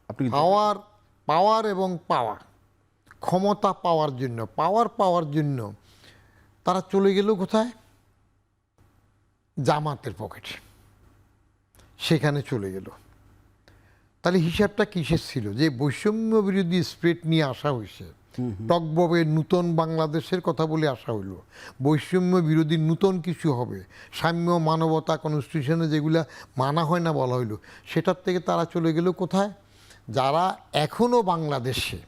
আপনি পাওয়ার পাওয়ার এবং পাওয়ার ক্ষমতা পাওয়ার জন্য তারা চলে গেল কোথায়? জামাতের পকেটে, সেখানে চলে গেল। তাহলে হিসাবটা কিসের ছিল? যে বৈষম্য বিরোধী স্প্রিট নিয়ে আসা হয়েছে, টকববে নূতন বাংলাদেশের কথা বলে আসা হইল, বৈষম্য বিরোধী নূতন কিছু হবে, সাম্য মানবতা কনস্টিটিউশনে যেগুলা মানা হয় না বলা হইল, সেটার থেকে তারা চলে গেল কোথায়? যারা এখনও বাংলাদেশে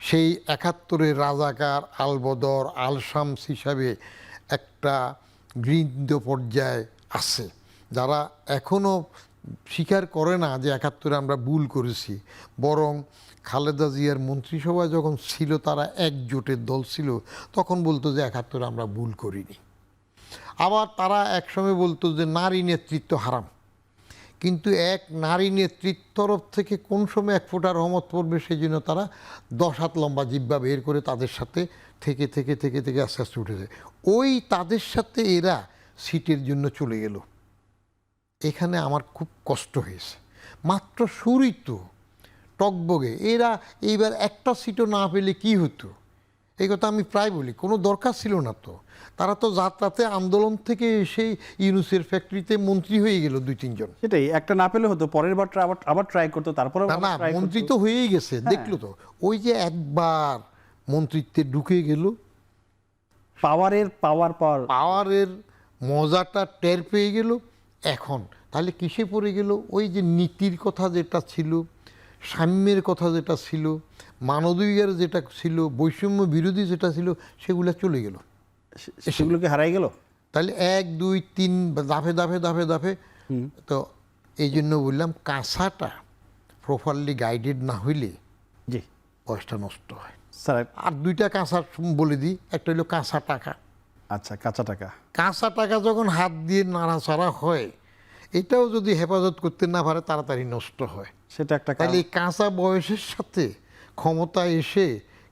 সেই ৭১-এর রাজাকার, আলবদর, আল শামস হিসাবে একটা গৃহীত পর্যায়ে আছে, যারা এখনও স্বীকার করে না যে ৭১-এ আমরা ভুল করেছি, বরং খালেদা জিয়ার মন্ত্রিসভায় যখন ছিল তারা একজোটের দল ছিল, তখন বলতো যে ৭১-এ আমরা ভুল করিনি। আবার তারা একসময় বলতো যে নারী নেতৃত্ব হারাম, কিন্তু এক নারী নেতৃত্ব তরফ থেকে কোন সময় এক ফোঁটা রহমত পড়বে সেই জন্য তারা ১০ হাত লম্বা জিব্বা বের করে তাদের সাথে থেকে থেকে থেকে থেকে আস্তে আস্তে উঠে যায়। ওই তাদের সাথে এরা সিটের জন্য চলে গেল। এখানে আমার খুব কষ্ট হয়েছে। মাত্র শুরুই তো টকবগে এরা এইবার একটা সিটও না পেলে কি হতো, এই কথা আমি প্রায় বলি। কোনো দরকার ছিল না তো, তারা তো যাত্রাতে আন্দোলন থেকে এসে ইউনুসের ফ্যাক্টরিতে মন্ত্রী হয়ে গেল ২-৩ জন। সেটাই, একটা না পেলে হতো, পরের বার আবার ট্রাই করতো, তারপরে না মন্ত্রী তো হয়েই গেছে, দেখলো তো। ওই যে একবার মন্ত্রিত্বে ঢুকে গেল, পাওয়ারের মজাটা টের পেয়ে গেল। এখন তাহলে কিসে পড়ে গেল? ওই যে নীতির কথা যেটা ছিল, সাম্যের কথা যেটা ছিল, মানবাধিকার যেটা ছিল, বৈষম্য বিরোধী যেটা ছিল, সেগুলো চলে গেল, সেগুলোকে হারাই গেল। তাহলে ১, ২, ৩ দাফে দাফে দাফে দাফে। তো এই জন্য বললাম কাঁসাটা প্রপারলি গাইডেড না হইলে জি বয়সটা নষ্ট হয়। স্যার আর দুইটা কাঁচা বলে দিই, একটা হলো কাঁচা টাকা। আচ্ছা, কাঁচা টাকা। কাঁচা টাকা যখন হাত দিয়ে নাড়াচাড়া হয়, এটাও যদি হেফাজত করতে না পারে তাড়াতাড়ি নষ্ট হয়। সেটা একটা তাহলে এই কাঁচা বয়সের সাথে ক্ষমতা এসে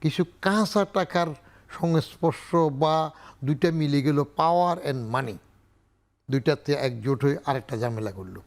কিছু কাঁচা টাকার সংস্পর্শ বা দুইটা মিলে গেল, পাওয়ার অ্যান্ড মানি, দুইটাতে একজোট হয়ে আরেকটা ঝামেলা করলো।